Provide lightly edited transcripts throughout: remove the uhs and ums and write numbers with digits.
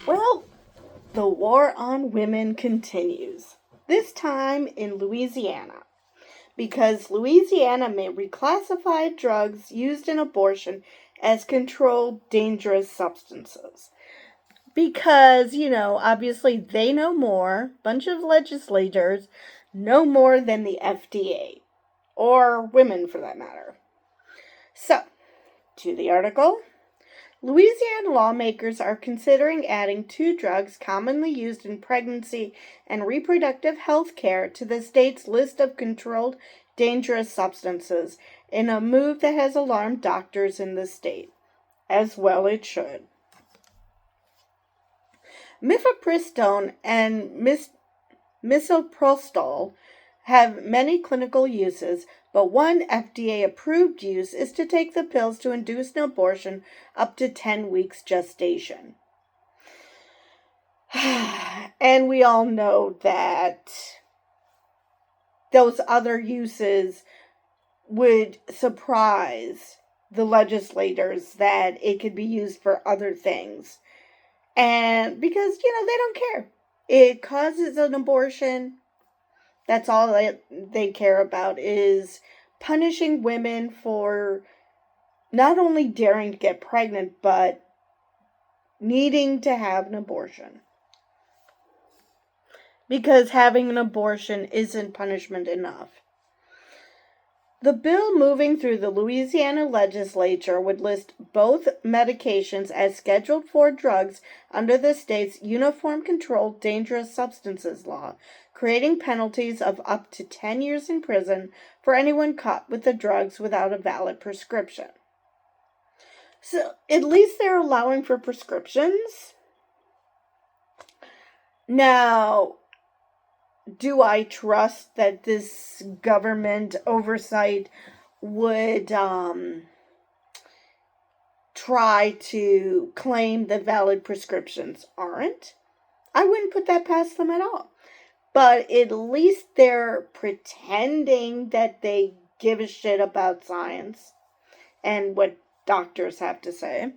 Well, the war on women continues, this time in Louisiana, because Louisiana may reclassify drugs used in abortion as controlled dangerous substances. Because, obviously they know more, bunch of legislators know more than the FDA, or women for that matter. So, to the article. Louisiana lawmakers are considering adding two drugs commonly used in pregnancy and reproductive health care to the state's list of controlled dangerous substances in a move that has alarmed doctors in the state. As well it should. Mifepristone and misoprostol have many clinical uses, but one FDA-approved use is to take the pills to induce an abortion up to 10 weeks gestation. And we all know that those other uses would surprise the legislators that it could be used for other things. And because, they don't care. It causes an abortion. That's all they care about is punishing women for not only daring to get pregnant, but needing to have an abortion. Because having an abortion isn't punishment enough. The bill moving through the Louisiana legislature would list both medications as Scheduled 4 drugs under the state's Uniform Controlled Dangerous Substances Law, creating penalties of up to 10 years in prison for anyone caught with the drugs without a valid prescription. So, at least they're allowing for prescriptions. Now, do I trust that this government oversight would try to claim that valid prescriptions aren't? I wouldn't put that past them at all. But at least they're pretending that they give a shit about science and what doctors have to say.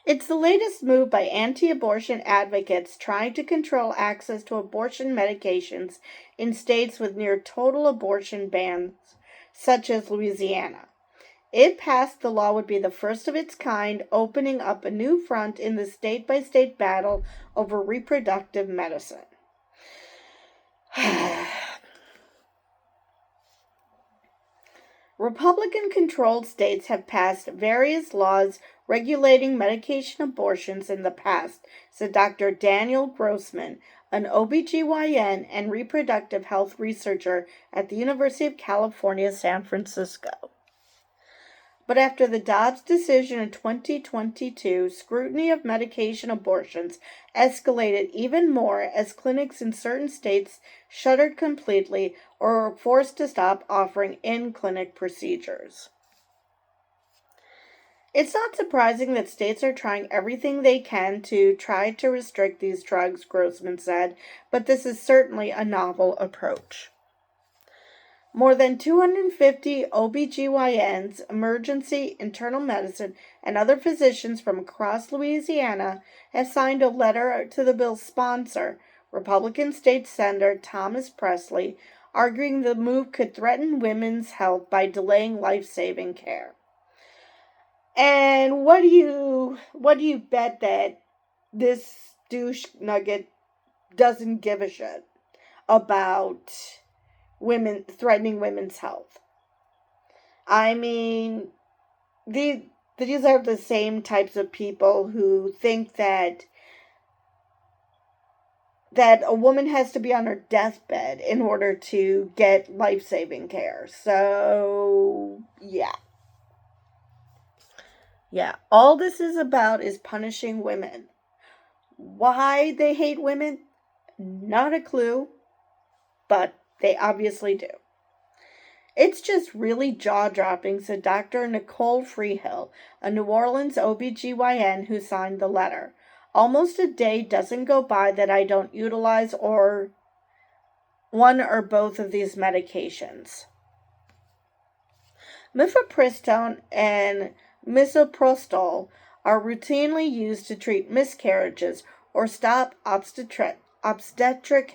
It's the latest move by anti-abortion advocates trying to control access to abortion medications in states with near total abortion bans, such as Louisiana. If passed, the law would be the first of its kind, opening up a new front in the state-by-state battle over reproductive medicine. Republican-controlled states have passed various laws regulating medication abortions in the past, said Dr. Daniel Grossman, an OBGYN and reproductive health researcher at the University of California, San Francisco. But after the Dobbs decision in 2022, scrutiny of medication abortions escalated even more as clinics in certain states shuttered completely or were forced to stop offering in-clinic procedures. It's not surprising that states are trying everything they can to try to restrict these drugs, Grossman said, but this is certainly a novel approach. More than 250 OBGYNs, emergency, internal medicine, and other physicians from across Louisiana have signed a letter to the bill's sponsor, Republican State Senator Thomas Presley, arguing the move could threaten women's health by delaying life-saving care. And what do you bet that this douche nugget doesn't give a shit about women threatening women's health? I mean, these are the same types of people who think that a woman has to be on her deathbed in order to get life-saving care. So, yeah. Yeah, all this is about is punishing women. Why they hate women? Not a clue, but they obviously do. It's just really jaw-dropping, said Dr. Nicole Freehill, a New Orleans OBGYN who signed the letter. Almost a day doesn't go by that I don't utilize one or both of these medications. Mifepristone and misoprostol are routinely used to treat miscarriages or stop obstetric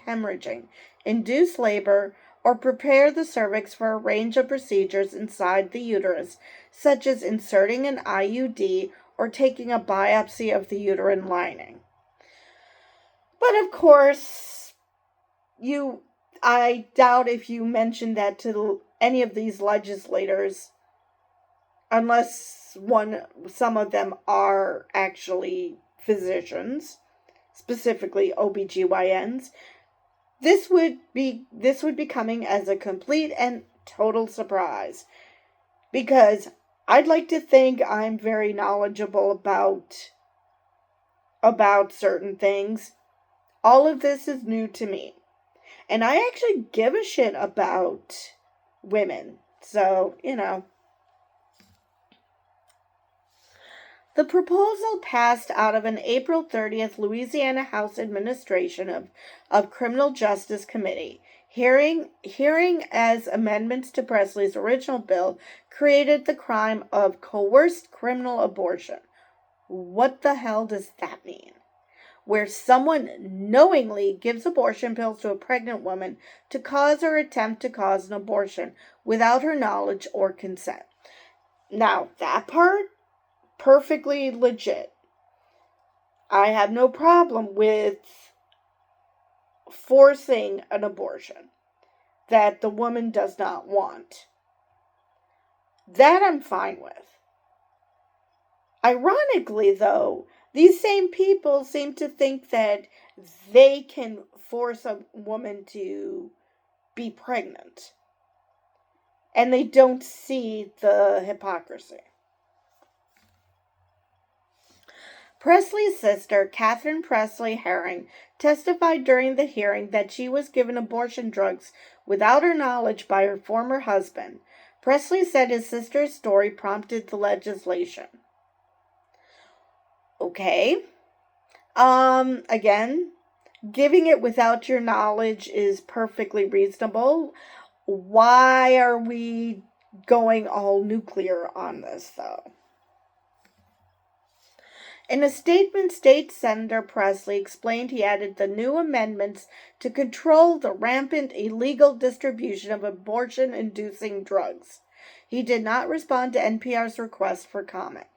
hemorrhaging, induce labor, or prepare the cervix for a range of procedures inside the uterus, such as inserting an IUD or taking a biopsy of the uterine lining. But of course, I doubt if you mentioned that to any of these legislators, unless some of them are actually physicians, specifically OBGYNs. This would be coming as a complete and total surprise, because I'd like to think I'm very knowledgeable about certain things. All of this is new to me. And I actually give a shit about women. So, The proposal passed out of an April 30th Louisiana House Administration of Criminal Justice Committee. Hearing as amendments to Presley's original bill created the crime of coerced criminal abortion. What the hell does that mean? Where someone knowingly gives abortion pills to a pregnant woman to cause or attempt to cause an abortion without her knowledge or consent. Now, that part, perfectly legit. I have no problem with forcing an abortion that the woman does not want. That I'm fine with. Ironically, though, these same people seem to think that they can force a woman to be pregnant. And they don't see the hypocrisy. Presley's sister, Catherine Presley Herring, testified during the hearing that she was given abortion drugs without her knowledge by her former husband. Presley said his sister's story prompted the legislation. Okay. Again, giving it without your knowledge is perfectly reasonable. Why are we going all nuclear on this, though? In a statement, State Senator Presley explained he added the new amendments to control the rampant illegal distribution of abortion-inducing drugs. He did not respond to NPR's request for comment.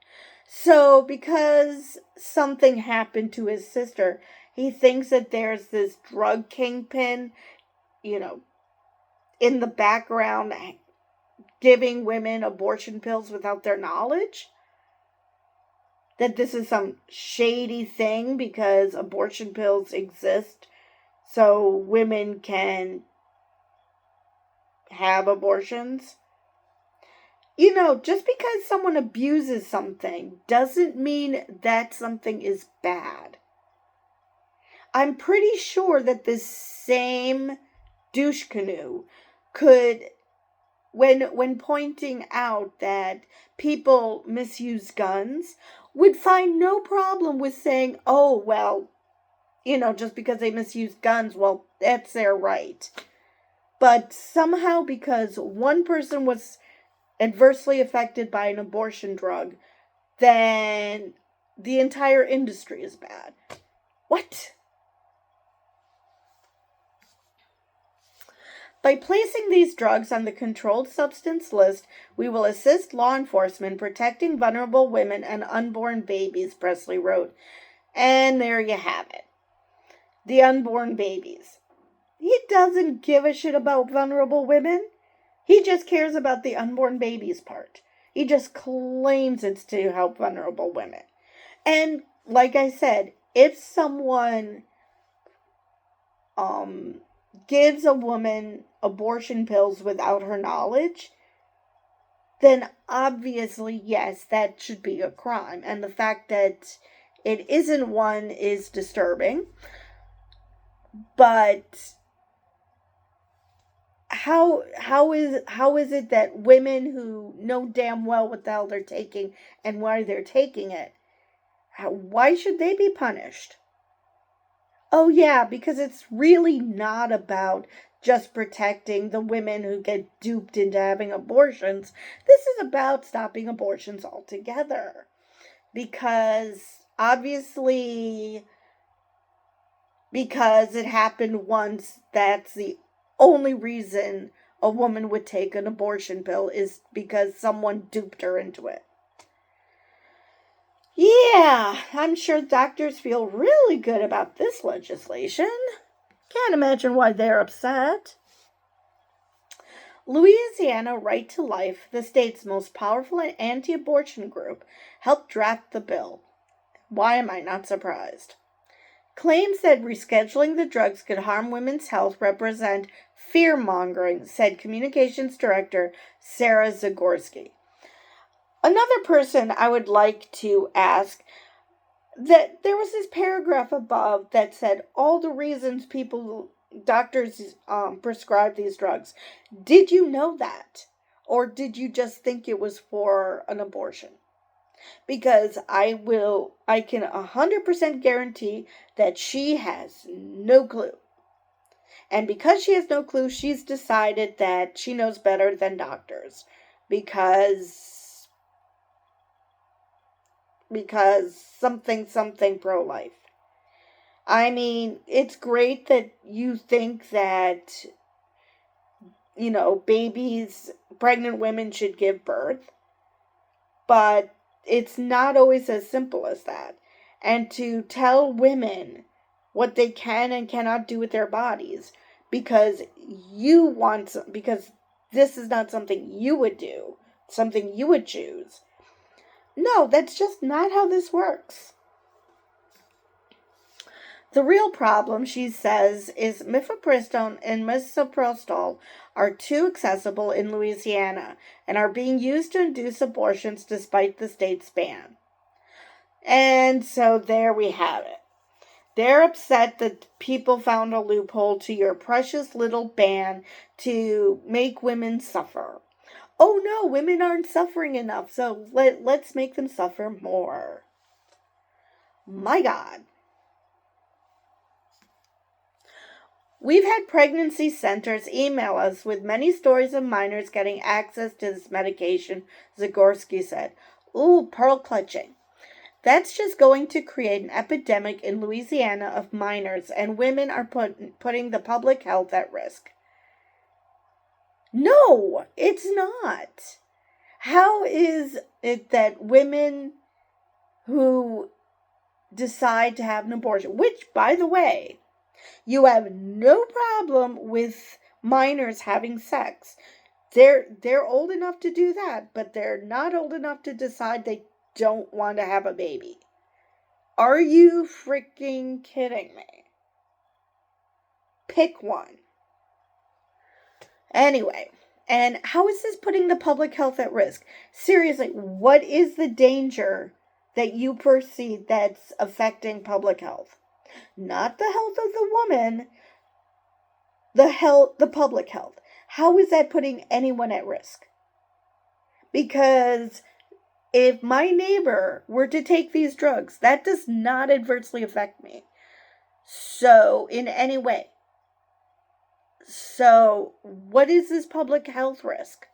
So, because something happened to his sister, he thinks that there's this drug kingpin, in the background giving women abortion pills without their knowledge? That this is some shady thing because abortion pills exist so women can have abortions? Just because someone abuses something doesn't mean that something is bad. I'm pretty sure that this same douche canoe could, when pointing out that people misuse guns, would find no problem with saying, oh, well, just because they misuse guns, well, that's their right. But somehow, because one person was adversely affected by an abortion drug, then the entire industry is bad. What? By placing these drugs on the controlled substance list, we will assist law enforcement protecting vulnerable women and unborn babies, Presley wrote. And there you have it. The unborn babies. He doesn't give a shit about vulnerable women. He just cares about the unborn babies part. He just claims it's to help vulnerable women. And like I said, if someone gives a woman abortion pills without her knowledge, then obviously, yes, that should be a crime. And the fact that it isn't one is disturbing. But how is it that women who know damn well what the hell they're taking and why they're taking it, why should they be punished? Oh yeah, because it's really not about just protecting the women who get duped into having abortions. This is about stopping abortions altogether. because obviously, because it happened once, that's the only reason a woman would take an abortion pill, is because someone duped her into it. Yeah, I'm sure doctors feel really good about this legislation. Can't imagine why they're upset. Louisiana Right to Life, the state's most powerful anti-abortion group, helped draft the bill. Why am I not surprised? Claims that rescheduling the drugs could harm women's health represent fear-mongering, said Communications Director Sarah Zagorski. Another person I would like to ask, that there was this paragraph above that said all the reasons doctors prescribe these drugs. Did you know that? Or did you just think it was for an abortion? Because I can 100% guarantee that she has no clue. And because she has no clue, she's decided that she knows better than doctors. Because something pro-life. I mean, it's great that you think that, pregnant women should give birth, but it's not always as simple as that. And to tell women what they can and cannot do with their bodies because because this is not something you would do, something you would choose. No, that's just not how this works. The real problem, she says, is Mifepristone and Mifepristone are too accessible in Louisiana and are being used to induce abortions despite the state's ban. And so there we have it. They're upset that people found a loophole to your precious little ban to make women suffer. Oh no, women aren't suffering enough, so let's make them suffer more. My God. We've had pregnancy centers email us with many stories of minors getting access to this medication, Zagorski said. Ooh, pearl clutching. That's just going to create an epidemic in Louisiana of minors, and women are putting the public health at risk. No, it's not. How is it that women who decide to have an abortion, which, by the way, you have no problem with minors having sex. They're old enough to do that, but they're not old enough to decide they don't want to have a baby. Are you freaking kidding me? Pick one. Anyway, and how is this putting the public health at risk? Seriously, what is the danger that you perceive that's affecting public health? Not the health of the woman, the public health. How is that putting anyone at risk? Because if my neighbor were to take these drugs, that does not adversely affect me. So, in any way. So, what is this public health risk?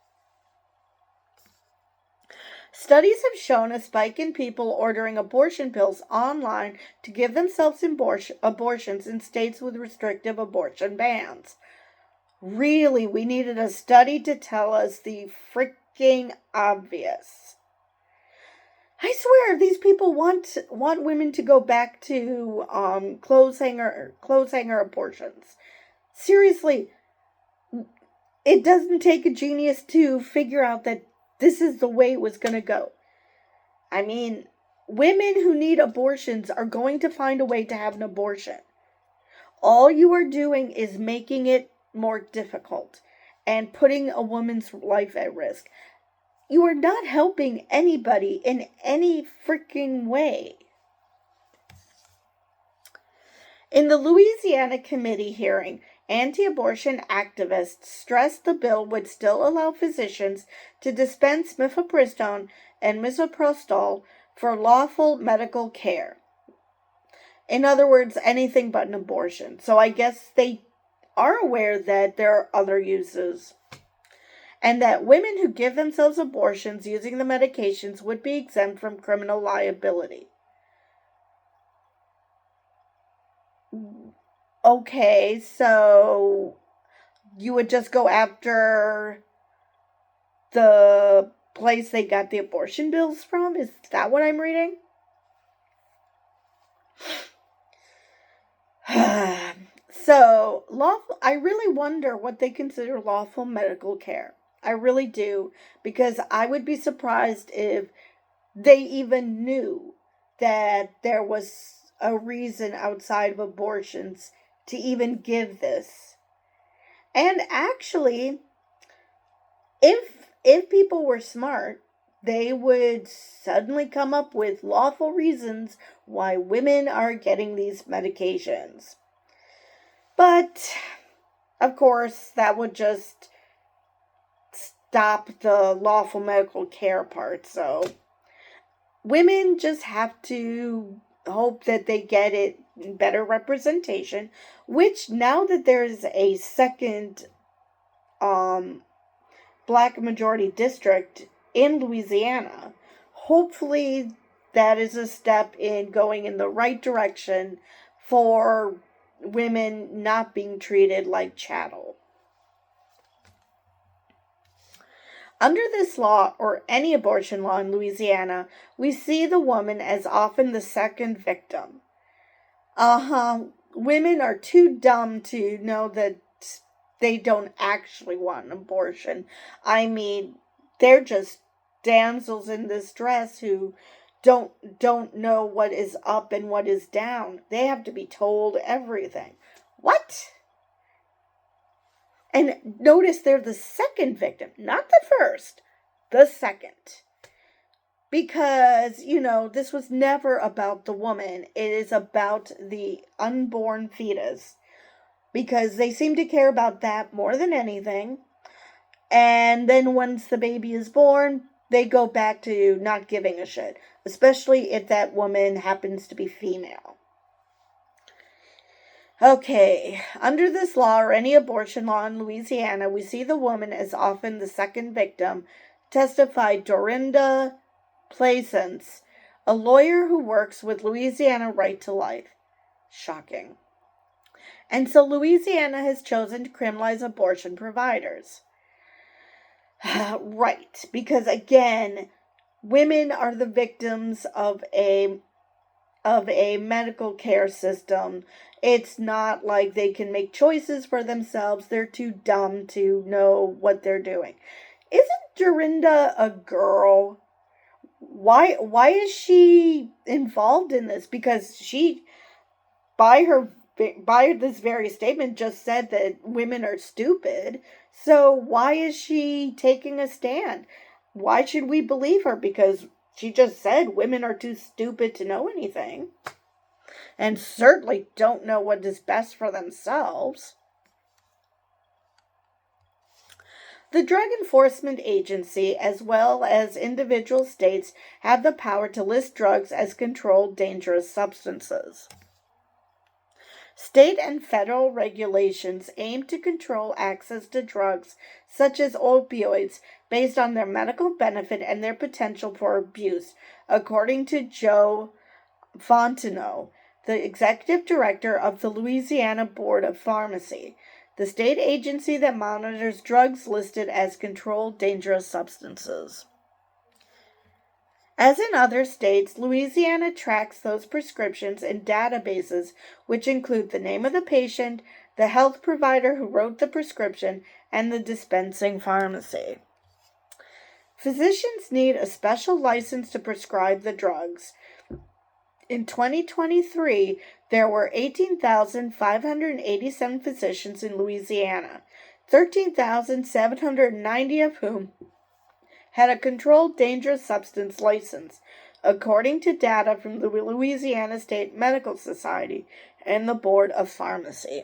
Studies have shown a spike in people ordering abortion pills online to give themselves abortions in states with restrictive abortion bans. Really, we needed a study to tell us the freaking obvious. I swear, these people want women to go back to clothes hanger abortions. Seriously, it doesn't take a genius to figure out that this is the way it was going to go. I mean, women who need abortions are going to find a way to have an abortion. All you are doing is making it more difficult and putting a woman's life at risk. You are not helping anybody in any freaking way. In the Louisiana committee hearing, anti-abortion activists stressed the bill would still allow physicians to dispense Mifepristone and Mifepristone for lawful medical care. In other words, anything but an abortion. So I guess they are aware that there are other uses. and that women who give themselves abortions using the medications would be exempt from criminal liability. Okay, so you would just go after the place they got the abortion bills from? Is that what I'm reading? So, lawful, I really wonder what they consider lawful medical care. I really do, because I would be surprised if they even knew that there was a reason outside of abortions to even give this. And actually, if people were smart, they would suddenly come up with lawful reasons why women are getting these medications. But of course, that would just stop the lawful medical care part. So women just have to hope that they get it better representation, which now that there's a second black majority district in Louisiana, hopefully that is a step in going in the right direction for women not being treated like chattel. Under this law, or any abortion law in Louisiana, we see the woman as often the second victim. Women are too dumb to know that they don't actually want an abortion. I mean, they're just damsels in distress who don't know what is up and what is down. They have to be told everything. What? And notice they're the second victim, not the first, the second. Because, this was never about the woman. It is about the unborn fetus. Because they seem to care about that more than anything. And then once the baby is born, they go back to not giving a shit. Especially if that woman happens to be female. Okay, under this law or any abortion law in Louisiana, we see the woman as often the second victim, testified Dorinda Plaisance, a lawyer who works with Louisiana Right to Life. Shocking. And so Louisiana has chosen to criminalize abortion providers. Right, because again, women are the victims of a medical care system. It's not like they can make choices for themselves. They're too dumb to know what they're doing. Isn't Dorinda a girl? Why is she involved in this? Because she, by this very statement, just said that women are stupid. So why is she taking a stand? Why should we believe her? Because she just said women are too stupid to know anything. And certainly don't know what is best for themselves. The Drug Enforcement Agency, as well as individual states, have the power to list drugs as controlled dangerous substances. State and federal regulations aim to control access to drugs such as opioids based on their medical benefit and their potential for abuse, according to Joe Fontenot, the executive director of the Louisiana Board of Pharmacy, the state agency that monitors drugs listed as controlled dangerous substances. As in other states, Louisiana tracks those prescriptions in databases which include the name of the patient, the health provider who wrote the prescription, and the dispensing pharmacy. Physicians need a special license to prescribe the drugs. In 2023, there were 18,587 physicians in Louisiana, 13,790 of whom had a controlled dangerous substance license, according to data from the Louisiana State Medical Society and the Board of Pharmacy.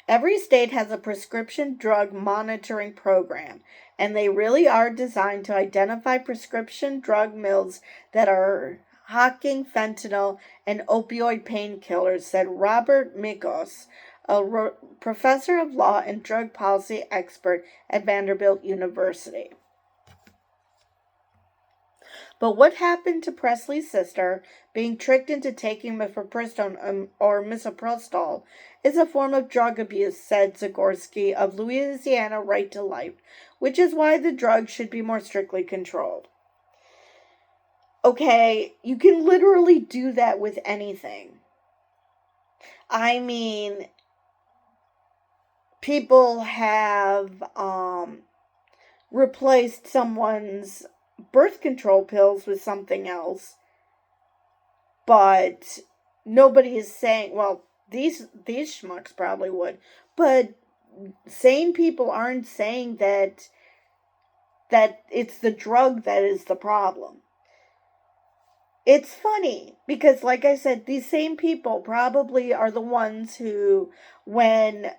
Every state has a prescription drug monitoring program, and they really are designed to identify prescription drug mills that are hawking fentanyl and opioid painkillers, said Robert Mikos, professor of law and drug policy expert at Vanderbilt University. But what happened to Presley's sister, being tricked into taking Mifepristone or Mifepristone, is a form of drug abuse, said Zagorski of Louisiana Right to Life, which is why the drug should be more strictly controlled. Okay, you can literally do that with anything. I mean, people have replaced someone's birth control pills with something else, but nobody is saying, well, these schmucks probably would, but sane people aren't saying that it's the drug that is the problem. It's funny because, like I said, these same people probably are the ones who, when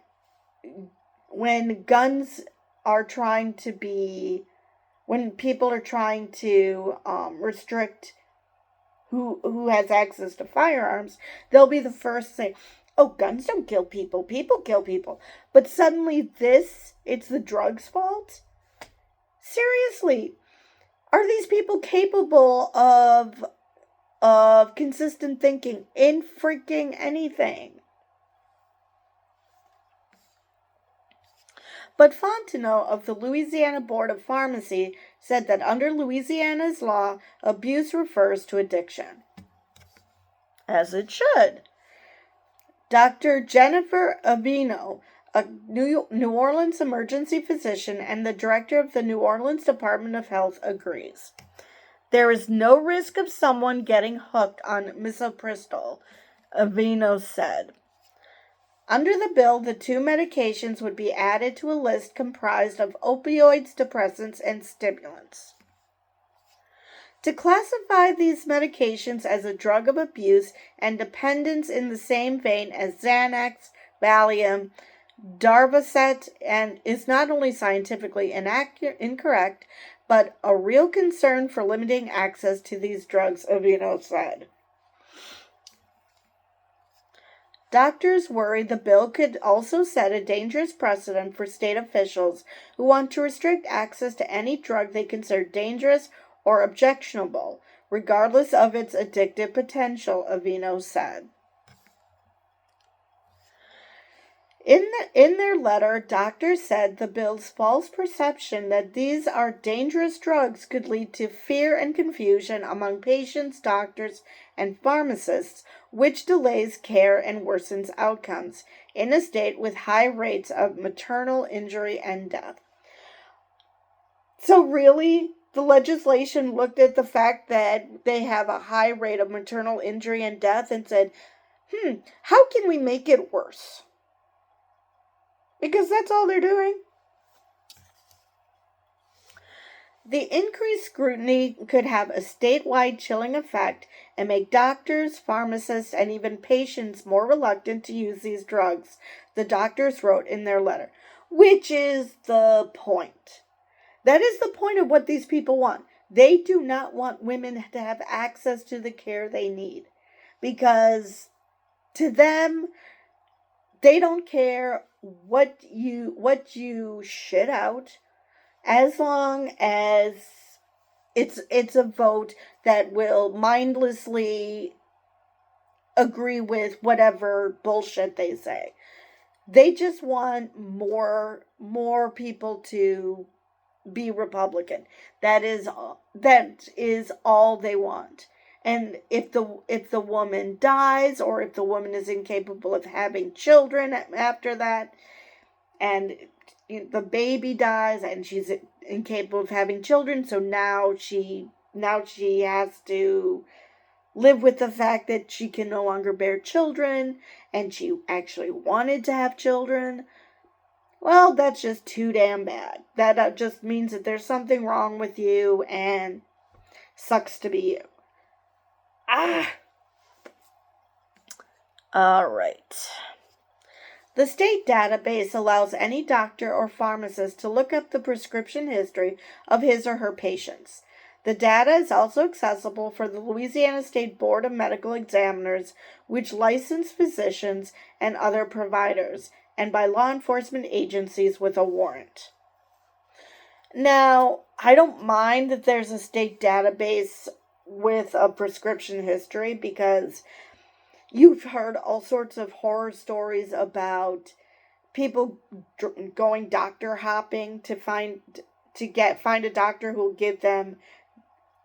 guns are trying to be, when people are trying to restrict who has access to firearms, they'll be the first to say, oh, guns don't kill people, people kill people. But suddenly it's the drug's fault? Seriously, are these people capable of consistent thinking in freaking anything? But Fontenot of the Louisiana Board of Pharmacy said that under Louisiana's law, abuse refers to addiction. As it should. Dr. Jennifer Avino, a New Orleans emergency physician and the director of the New Orleans Department of Health, agrees. There is no risk of someone getting hooked on Mifepristone, Avino said. Under the bill, the two medications would be added to a list comprised of opioids, depressants, and stimulants. To classify these medications as a drug of abuse and dependence in the same vein as Xanax, Valium, Darvocet, and is not only scientifically incorrect, but a real concern for limiting access to these drugs, Avino said. Doctors worry the bill could also set a dangerous precedent for state officials who want to restrict access to any drug they consider dangerous or objectionable, regardless of its addictive potential, Avino said. In their letter, doctors said the bill's false perception that these are dangerous drugs could lead to fear and confusion among patients, doctors, and pharmacists, which delays care and worsens outcomes in a state with high rates of maternal injury and death. So really, the legislation looked at the fact that they have a high rate of maternal injury and death and said, how can we make it worse? Because that's all they're doing. The increased scrutiny could have a statewide chilling effect and make doctors, pharmacists, and even patients more reluctant to use these drugs, the doctors wrote in their letter. Which is the point. That is the point of what these people want. They do not want women to have access to the care they need. Because to them, they don't care what you shit out, as long as it's a vote that will mindlessly agree with whatever bullshit they say. They just want more people to be Republican. That is all they want. And if the woman dies, or if the woman is incapable of having children after that, and the baby dies and she's incapable of having children, so now she has to live with the fact that she can no longer bear children, and she actually wanted to have children. Well, that's just too damn bad. That just means that there's something wrong with you, and sucks to be you. All right. The state database allows any doctor or pharmacist to look up the prescription history of his or her patients. The data is also accessible for the Louisiana State Board of Medical Examiners, which license physicians and other providers, and by law enforcement agencies with a warrant. Now, I don't mind that there's a state database with a prescription history, because you've heard all sorts of horror stories about people going doctor hopping to find a doctor who will give them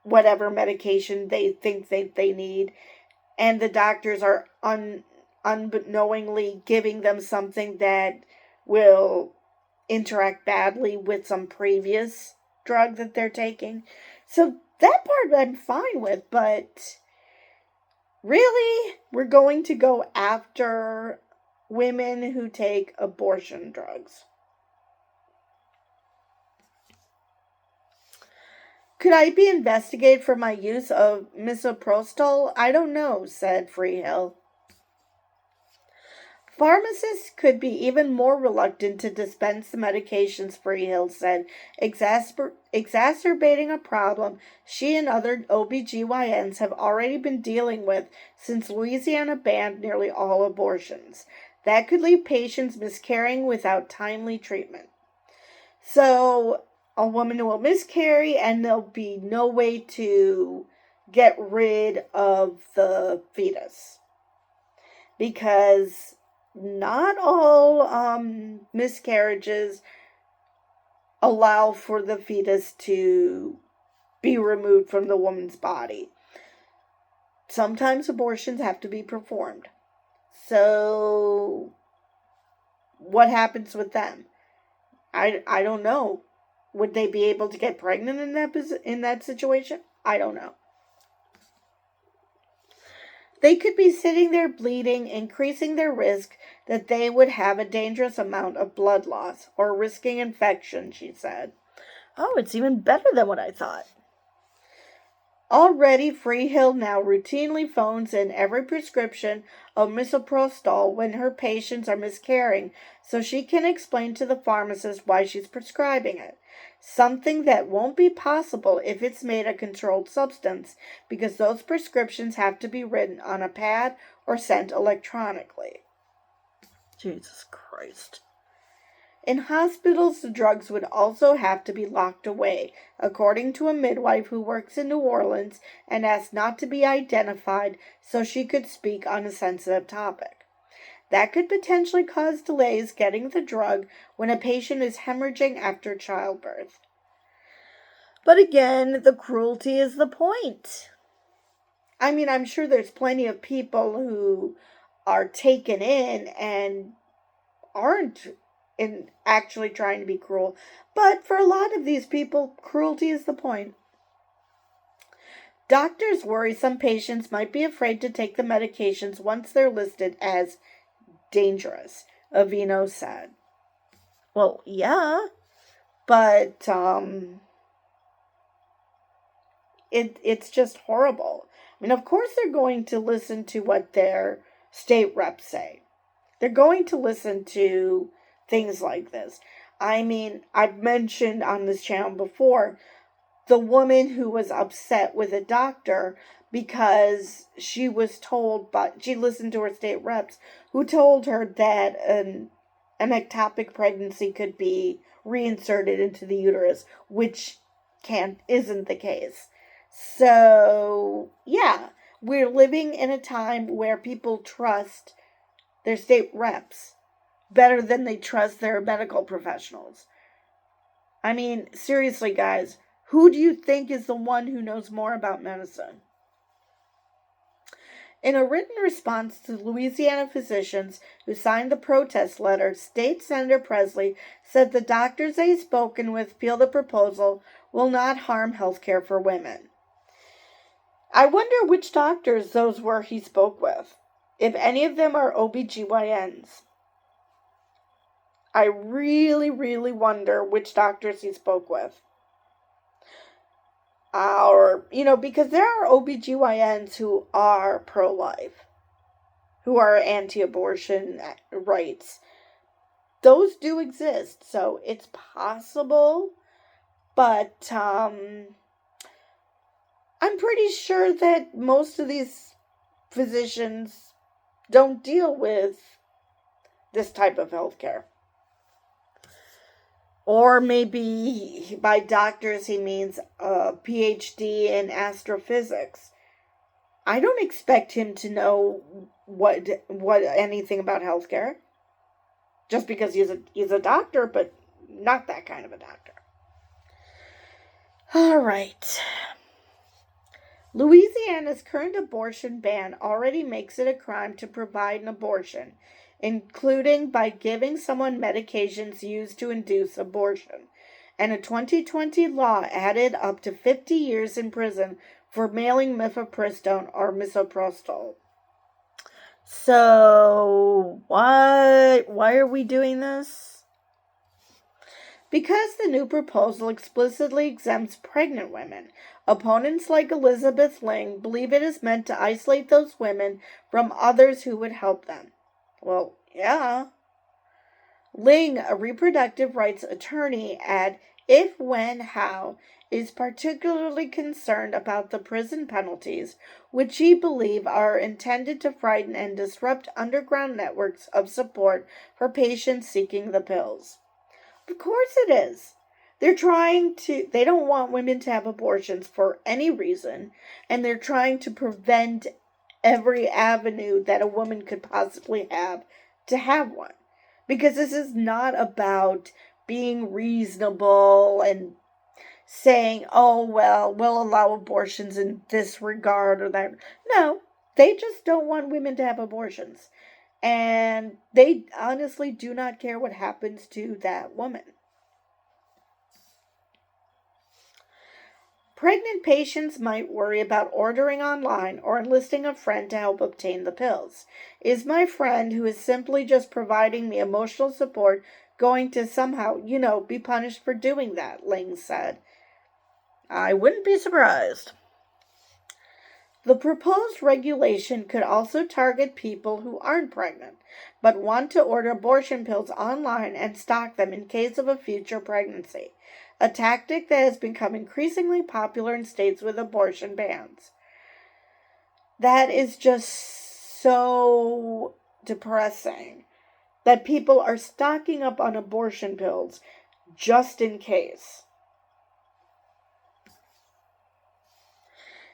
whatever medication they think they need, and the doctors are unknowingly giving them something that will interact badly with some previous drug that they're taking. So that part I'm fine with, but really, we're going to go after women who take abortion drugs. Could I be investigated for my use of Mifepristone? I don't know, said Freehill. Pharmacists could be even more reluctant to dispense the medications, Freehill said, exacerbating a problem she and other OBGYNs have already been dealing with since Louisiana banned nearly all abortions. That could leave patients miscarrying without timely treatment. So, a woman will miscarry and there'll be no way to get rid of the fetus. Because not all miscarriages allow for the fetus to be removed from the woman's body. Sometimes abortions have to be performed. So, what happens with them? I don't know. Would they be able to get pregnant in that situation? I don't know. They could be sitting there bleeding, increasing their risk that they would have a dangerous amount of blood loss or risking infection, she said. Oh, it's even better than what I thought. Already, Freehill now routinely phones in every prescription of Mifepristone when her patients are miscarrying, so she can explain to the pharmacist why she's prescribing it. Something that won't be possible if it's made a controlled substance, because those prescriptions have to be written on a pad or sent electronically. Jesus Christ. In hospitals, the drugs would also have to be locked away, according to a midwife who works in New Orleans and asked not to be identified so she could speak on a sensitive topic. That could potentially cause delays getting the drug when a patient is hemorrhaging after childbirth. But again, the cruelty is the point. I mean, I'm sure there's plenty of people who are taken in and aren't actually trying to be cruel. But for a lot of these people, cruelty is the point. Doctors worry some patients might be afraid to take the medications once they're listed as dangerous, Avino said. Well, yeah, but it's just horrible. I mean, of course they're going to listen to what their state reps say. They're going to listen to things like this. I mean, I've mentioned on this channel before the woman who was upset with a doctor because she was told, but she listened to her state reps who told her that an ectopic pregnancy could be reinserted into the uterus, which isn't the case. So, yeah, we're living in a time where people trust their state reps better than they trust their medical professionals. I mean, seriously, guys, who do you think is the one who knows more about medicine? In a written response to Louisiana physicians who signed the protest letter, State Senator Presley said the doctors they've spoken with feel the proposal will not harm health care for women. I wonder which doctors those were he spoke with, if any of them are OBGYNs. I really, really wonder which doctors he spoke with. Because there are OBGYNs who are pro-life, who are anti-abortion rights. Those do exist, so it's possible, but I'm pretty sure that most of these physicians don't deal with this type of healthcare. Or maybe by doctors he means a PhD in astrophysics. I don't expect him to know what anything about healthcare just because he's a doctor, but not that kind of a doctor. All right. Louisiana's current abortion ban already makes it a crime to provide an abortion, including by giving someone medications used to induce abortion. And a 2020 law added up to 50 years in prison for mailing Mifepristone or misoprostol. So, why are we doing this? Because the new proposal explicitly exempts pregnant women. Opponents like Elizabeth Ling believe it is meant to isolate those women from others who would help them. Well, yeah. Ling, a reproductive rights attorney at If, When, How, is particularly concerned about the prison penalties, which he believes are intended to frighten and disrupt underground networks of support for patients seeking the pills. Of course it is. They don't want women to have abortions for any reason, and they're trying to prevent every avenue that a woman could possibly have to have one. Because this is not about being reasonable and saying, oh, well, we'll allow abortions in this regard or that. No, they just don't want women to have abortions. And they honestly do not care what happens to that woman. Pregnant patients might worry about ordering online or enlisting a friend to help obtain the pills. Is my friend, who is simply just providing me emotional support, going to somehow, be punished for doing that? Ling said. I wouldn't be surprised. The proposed regulation could also target people who aren't pregnant, but want to order abortion pills online and stock them in case of a future pregnancy, a tactic that has become increasingly popular in states with abortion bans. That is just so depressing that people are stocking up on abortion pills just in case.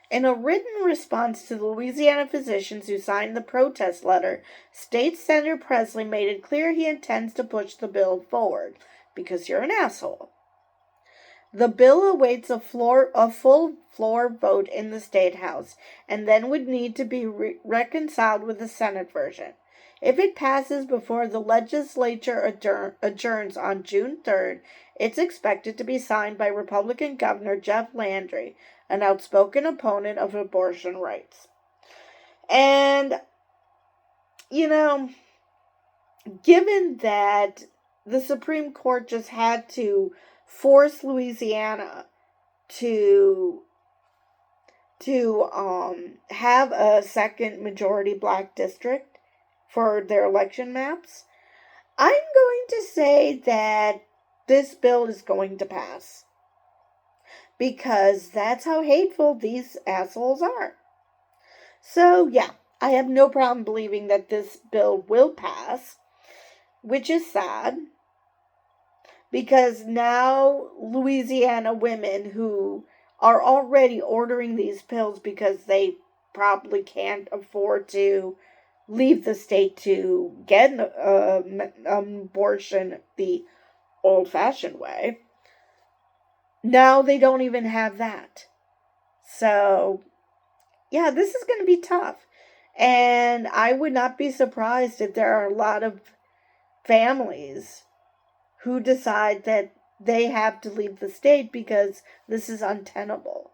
In a written response to the Louisiana physicians who signed the protest letter, State Senator Presley made it clear he intends to push the bill forward, because you're an asshole. The bill awaits a full floor vote in the State House, and then would need to be reconciled with the Senate version. If it passes before the legislature adjourns on June 3rd, it's expected to be signed by Republican Governor Jeff Landry, an outspoken opponent of abortion rights. And, given that the Supreme Court just had to force Louisiana to have a second majority black district for their election maps, I'm going to say that this bill is going to pass. Because that's how hateful these assholes are. So, yeah, I have no problem believing that this bill will pass, which is sad. Because now Louisiana women who are already ordering these pills because they probably can't afford to leave the state to get an abortion the old-fashioned way, now they don't even have that. So, yeah, this is going to be tough. And I would not be surprised if there are a lot of families who decide that they have to leave the state because this is untenable.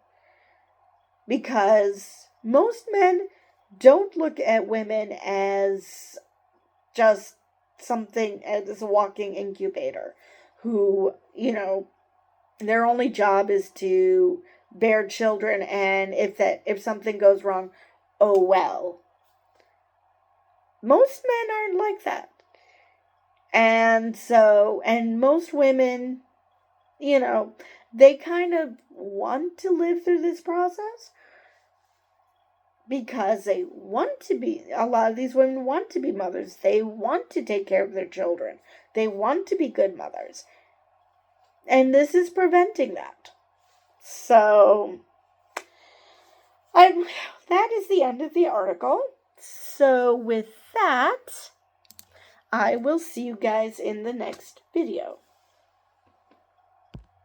Because most men don't look at women as just something, as a walking incubator who, their only job is to bear children, and if something goes wrong, oh well. Most men aren't like that. And most women, they kind of want to live through this process, because a lot of these women want to be mothers. They want to take care of their children. They want to be good mothers. And this is preventing that. So, that is the end of the article. So, with that, I will see you guys in the next video.